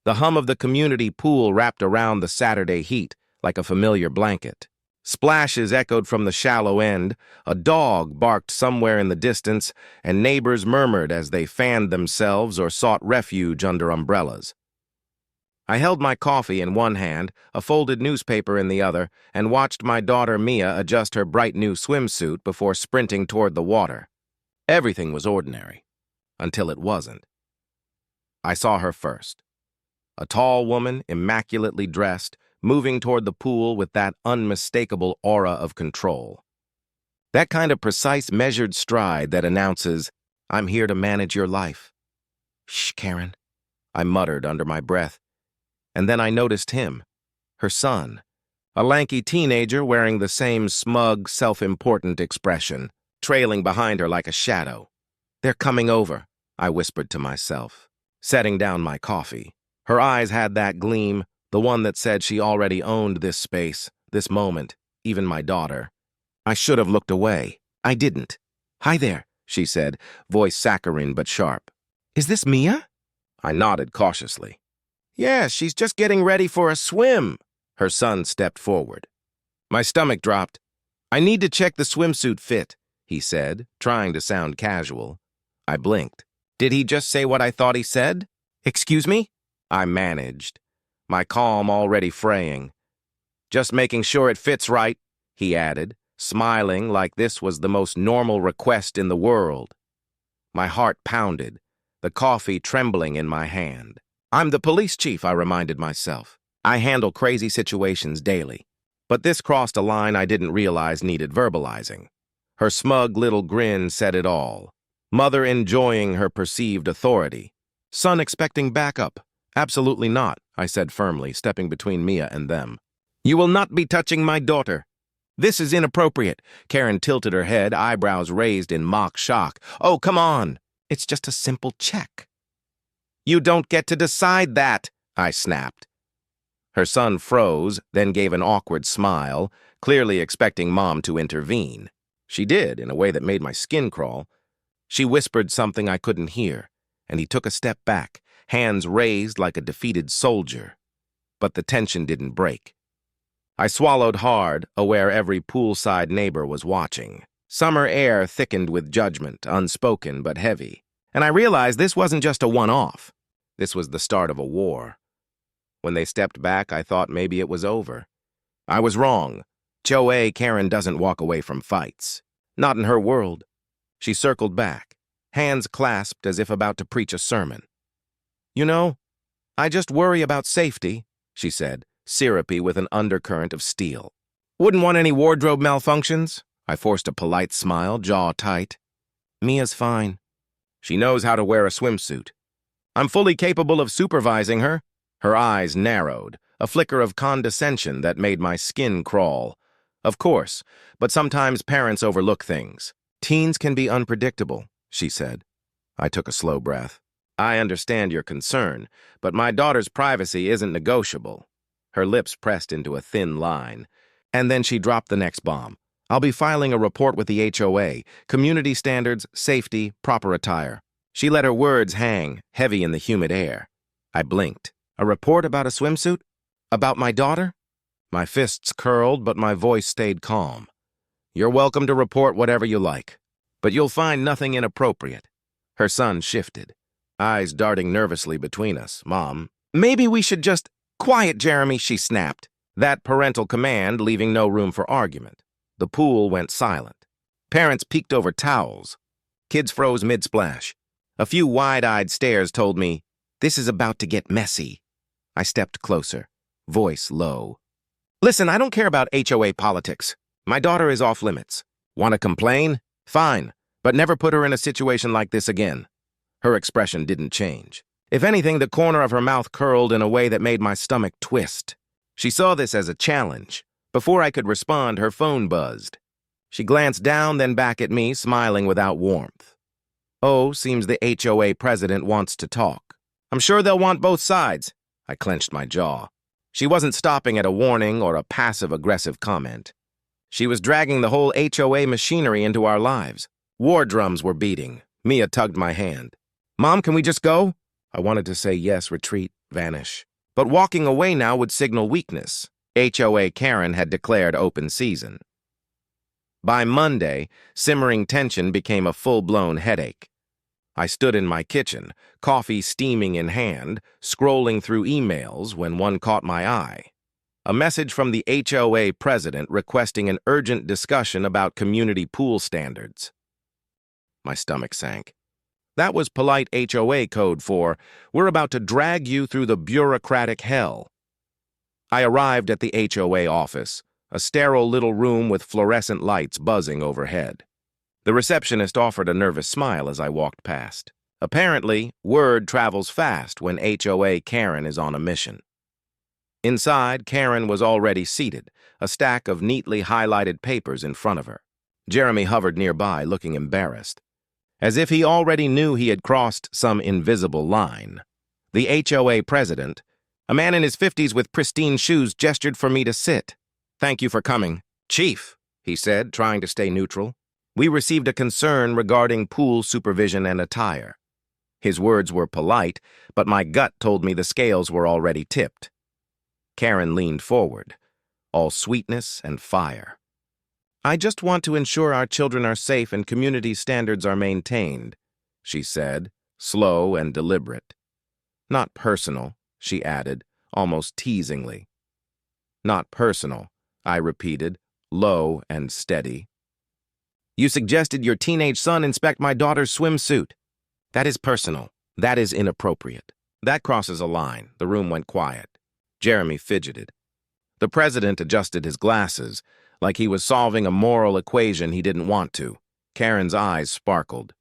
The hum of the community pool wrapped around the Saturday heat like a familiar blanket. Splashes echoed from the shallow end, a dog barked somewhere in the distance, and neighbors murmured as they fanned themselves or sought refuge under umbrellas. I held my coffee in one hand, a folded newspaper in the other, and watched my daughter Mia adjust her bright new swimsuit before sprinting toward the water. Everything was ordinary, until it wasn't. I saw her first. A tall woman, immaculately dressed, moving toward the pool with that unmistakable aura of control. That kind of precise, measured stride that announces, "I'm here to manage your life." "Shh, Karen," I muttered under my breath. And then I noticed him, her son, a lanky teenager wearing the same smug, self-important expression, trailing behind her like a shadow. "They're coming over," I whispered to myself, setting down my coffee. Her eyes had that gleam, the one that said she already owned this space, this moment, even my daughter. I should have looked away. I didn't. "Hi there," she said, voice saccharine but sharp. "Is this Mia?" I nodded cautiously. "Yeah, she's just getting ready for a swim." Her son stepped forward. My stomach dropped. "I need to check the swimsuit fit," he said, trying to sound casual. I blinked. Did he just say what I thought he said? "Excuse me?" I managed, my calm already fraying. "Just making sure it fits right," he added, smiling like this was the most normal request in the world. My heart pounded, the coffee trembling in my hand. "I'm the police chief," I reminded myself. "I handle crazy situations daily." But this crossed a line I didn't realize needed verbalizing. Her smug little grin said it all. Mother enjoying her perceived authority. Son expecting backup. "Absolutely not," I said firmly, stepping between Mia and them. "You will not be touching my daughter." "This is inappropriate." Karen tilted her head, eyebrows raised in mock shock. "Oh, come on. It's just a simple check." "You don't get to decide that," I snapped. Her son froze, then gave an awkward smile, clearly expecting Mom to intervene. She did, in a way that made my skin crawl. She whispered something I couldn't hear, and he took a step back, hands raised like a defeated soldier. But the tension didn't break. I swallowed hard, aware every poolside neighbor was watching. Summer air thickened with judgment, unspoken but heavy. And I realized this wasn't just a one-off. This was the start of a war. When they stepped back, I thought maybe it was over. I was wrong. HOA Karen doesn't walk away from fights. Not in her world. She circled back, hands clasped as if about to preach a sermon. "You know, I just worry about safety," she said, syrupy with an undercurrent of steel. "Wouldn't want any wardrobe malfunctions." I forced a polite smile, jaw tight. "Mia's fine. She knows how to wear a swimsuit. I'm fully capable of supervising her." Her eyes narrowed, a flicker of condescension that made my skin crawl. "Of course, but sometimes parents overlook things. Teens can be unpredictable," she said. I took a slow breath. "I understand your concern, but my daughter's privacy isn't negotiable." Her lips pressed into a thin line. And then she dropped the next bomb. "I'll be filing a report with the HOA. Community standards, safety, proper attire." She let her words hang, heavy in the humid air. I blinked. "A report about a swimsuit? About my daughter?" My fists curled, but my voice stayed calm. "You're welcome to report whatever you like, but you'll find nothing inappropriate." Her son shifted, eyes darting nervously between us. "Mom, maybe we should just—" "Quiet, Jeremy," she snapped, that parental command leaving no room for argument. The pool went silent. Parents peeked over towels. Kids froze mid-splash. A few wide-eyed stares told me, this is about to get messy. I stepped closer, voice low. "Listen, I don't care about HOA politics. My daughter is off limits. Want to complain? Fine, but never put her in a situation like this again." Her expression didn't change. If anything, the corner of her mouth curled in a way that made my stomach twist. She saw this as a challenge. Before I could respond, her phone buzzed. She glanced down, then back at me, smiling without warmth. "Oh, seems the HOA president wants to talk. I'm sure they'll want both sides." I clenched my jaw. She wasn't stopping at a warning or a passive-aggressive comment. She was dragging the whole HOA machinery into our lives. War drums were beating. Mia tugged my hand. "Mom, can we just go?" I wanted to say yes, retreat, vanish. But walking away now would signal weakness. HOA Karen had declared open season. By Monday, simmering tension became a full-blown headache. I stood in my kitchen, coffee steaming in hand, scrolling through emails when one caught my eye. A message from the HOA president requesting an urgent discussion about community pool standards. My stomach sank. That was polite HOA code for, "We're about to drag you through the bureaucratic hell." I arrived at the HOA office, a sterile little room with fluorescent lights buzzing overhead. The receptionist offered a nervous smile as I walked past. Apparently, word travels fast when HOA Karen is on a mission. Inside, Karen was already seated, a stack of neatly highlighted papers in front of her. Jeremy hovered nearby, looking embarrassed, as if he already knew he had crossed some invisible line. The HOA president, a man in his 50s with pristine shoes, gestured for me to sit. "Thank you for coming." "Chief," he said, trying to stay neutral, "we received a concern regarding pool supervision and attire." His words were polite, but my gut told me the scales were already tipped. Karen leaned forward, all sweetness and fire. "I just want to ensure our children are safe and community standards are maintained," she said, slow and deliberate. "Not personal," she added, almost teasingly. "Not personal," I repeated, low and steady. "You suggested your teenage son inspect my daughter's swimsuit. That is personal. That is inappropriate. That crosses a line." The room went quiet. Jeremy fidgeted. The president adjusted his glasses, like he was solving a moral equation he didn't want to. Karen's eyes sparkled.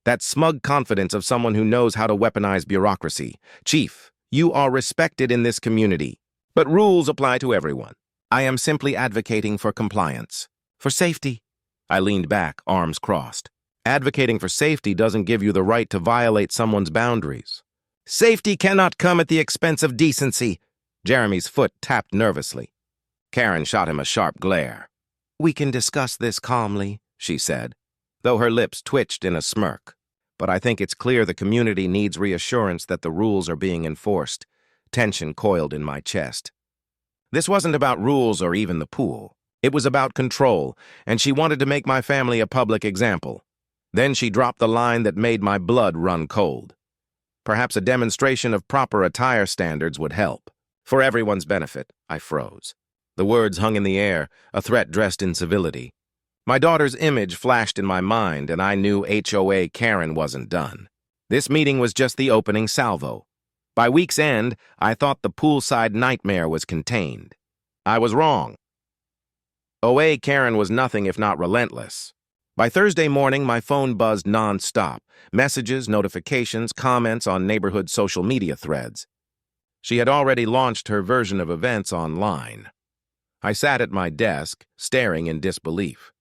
That smug confidence of someone who knows how to weaponize bureaucracy. "Chief, you are respected in this community, but rules apply to everyone. I am simply advocating for compliance. For safety." I leaned back, arms crossed. "Advocating for safety doesn't give you the right to violate someone's boundaries." "Safety cannot come at the expense of decency." Jeremy's foot tapped nervously. Karen shot him a sharp glare. "We can discuss this calmly," she said, though her lips twitched in a smirk. "But I think it's clear the community needs reassurance that the rules are being enforced." Tension coiled in my chest. This wasn't about rules or even the pool. It was about control, and she wanted to make my family a public example. Then she dropped the line that made my blood run cold. Perhaps a demonstration of proper attire standards would help. For everyone's benefit, I froze. The words hung in the air, a threat dressed in civility. My daughter's image flashed in my mind, and I knew HOA Karen wasn't done. This meeting was just the opening salvo. By week's end, I thought the poolside nightmare was contained. I was wrong. OA Karen was nothing if not relentless. By Thursday morning, my phone buzzed non-stop. Messages, notifications, comments on neighborhood social media threads. She had already launched her version of events online. I sat at my desk, staring in disbelief.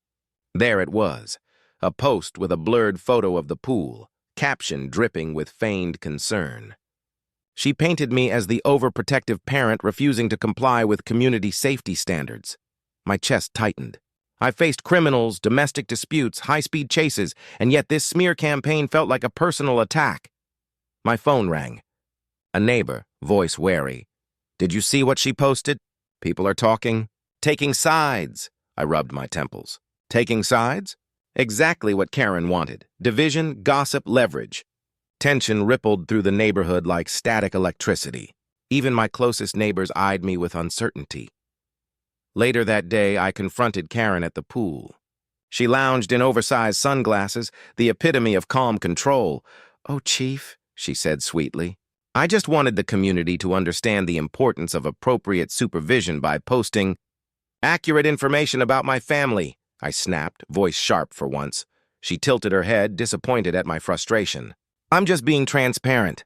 There it was, a post with a blurred photo of the pool, caption dripping with feigned concern. She painted me as the overprotective parent refusing to comply with community safety standards. My chest tightened. I faced criminals, domestic disputes, high-speed chases, and yet this smear campaign felt like a personal attack. My phone rang. A neighbor, voice wary. "Did you see what she posted? People are talking." "Taking sides." I rubbed my temples. Taking sides? Exactly what Karen wanted. Division, gossip, leverage. Tension rippled through the neighborhood like static electricity. Even my closest neighbors eyed me with uncertainty. Later that day, I confronted Karen at the pool. She lounged in oversized sunglasses, the epitome of calm control. "Oh, Chief," she said sweetly, "I just wanted the community to understand the importance of appropriate supervision by posting accurate information about my family," I snapped, voice sharp for once. She tilted her head, disappointed at my frustration. "I'm just being transparent.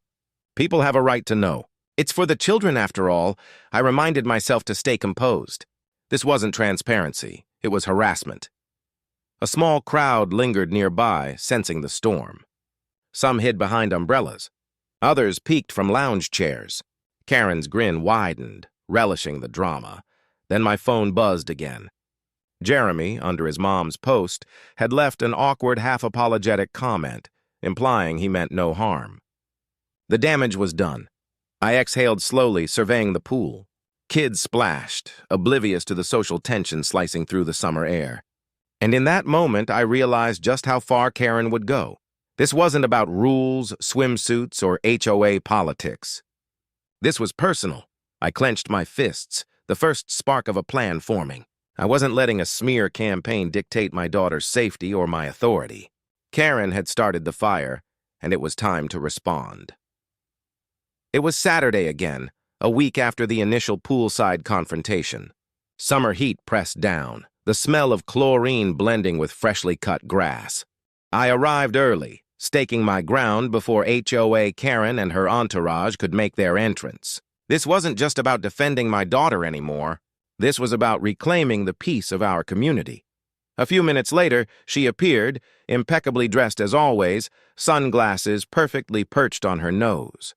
People have a right to know. It's for the children, after all." I reminded myself to stay composed. This wasn't transparency. It was harassment. A small crowd lingered nearby, sensing the storm. Some hid behind umbrellas. Others peeked from lounge chairs. Karen's grin widened, relishing the drama. Then my phone buzzed again. Jeremy, under his mom's post, had left an awkward, half-apologetic comment, implying he meant no harm. The damage was done. I exhaled slowly, surveying the pool. Kids splashed, oblivious to the social tension slicing through the summer air. And in that moment, I realized just how far Karen would go. This wasn't about rules, swimsuits, or HOA politics. This was personal. I clenched my fists, the first spark of a plan forming. I wasn't letting a smear campaign dictate my daughter's safety or my authority. Karen had started the fire, and it was time to respond. It was Saturday again, a week after the initial poolside confrontation. Summer heat pressed down, the smell of chlorine blending with freshly cut grass. I arrived early, staking my ground before HOA Karen and her entourage could make their entrance. This wasn't just about defending my daughter anymore. This was about reclaiming the peace of our community. A few minutes later, she appeared, impeccably dressed as always, sunglasses perfectly perched on her nose.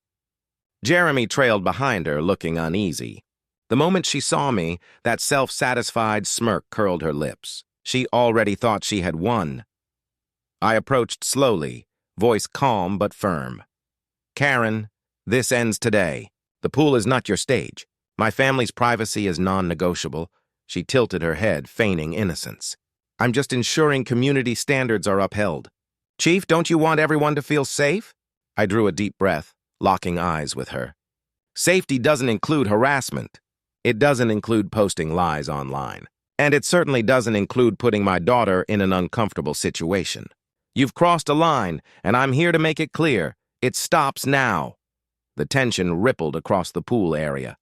Jeremy trailed behind her, looking uneasy. The moment she saw me, that self-satisfied smirk curled her lips. She already thought she had won. I approached slowly, voice calm but firm. Karen, this ends today. The pool is not your stage. My family's privacy is non-negotiable. She tilted her head, feigning innocence. I'm just ensuring community standards are upheld. Chief, don't you want everyone to feel safe? I drew a deep breath, locking eyes with her. Safety doesn't include harassment. It doesn't include posting lies online. And it certainly doesn't include putting my daughter in an uncomfortable situation. You've crossed a line, and I'm here to make it clear. It stops now. The tension rippled across the pool area.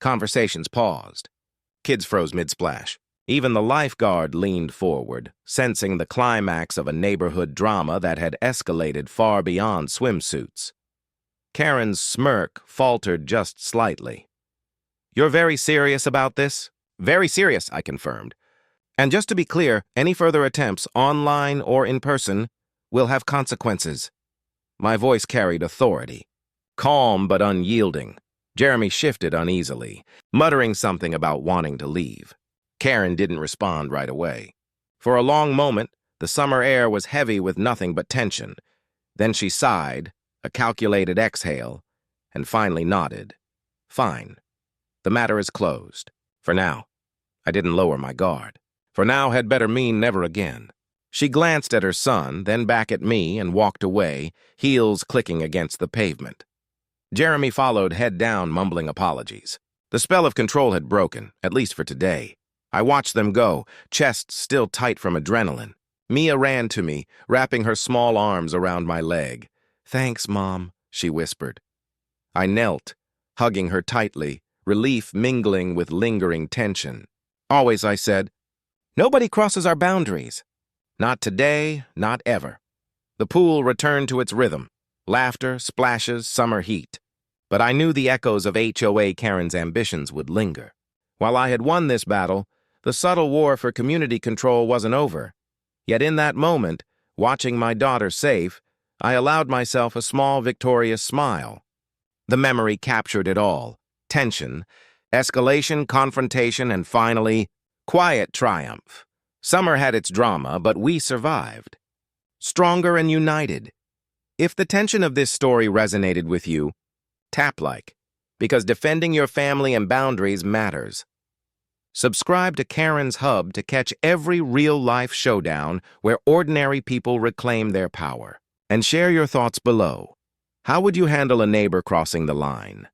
Conversations paused. Kids froze mid-splash. Even the lifeguard leaned forward, sensing the climax of a neighborhood drama that had escalated far beyond swimsuits. Karen's smirk faltered just slightly. You're very serious about this? Very serious, I confirmed. And just to be clear, any further attempts, online or in person, will have consequences. My voice carried authority. Calm but unyielding. Jeremy shifted uneasily, muttering something about wanting to leave. Karen didn't respond right away. For a long moment, the summer air was heavy with nothing but tension. Then she sighed, a calculated exhale, and finally nodded. Fine. The matter is closed. For now. I didn't lower my guard. For now had better mean never again. She glanced at her son, then back at me, and walked away, heels clicking against the pavement. Jeremy followed, head down, mumbling apologies. The spell of control had broken, at least for today. I watched them go, chest still tight from adrenaline. Mia ran to me, wrapping her small arms around my leg. Thanks, Mom, she whispered. I knelt, hugging her tightly, relief mingling with lingering tension. Always, I said, nobody crosses our boundaries. Not today, not ever. The pool returned to its rhythm. Laughter, splashes, summer heat. But I knew the echoes of HOA Karen's ambitions would linger. While I had won this battle, the subtle war for community control wasn't over. Yet in that moment, watching my daughter safe, I allowed myself a small victorious smile. The memory captured it all. Tension, escalation, confrontation, and finally, quiet triumph. Summer had its drama, but we survived. Stronger and united. If the tension of this story resonated with you, tap like, because defending your family and boundaries matters. Subscribe to Karen's Hub to catch every real-life showdown where ordinary people reclaim their power. And share your thoughts below. How would you handle a neighbor crossing the line?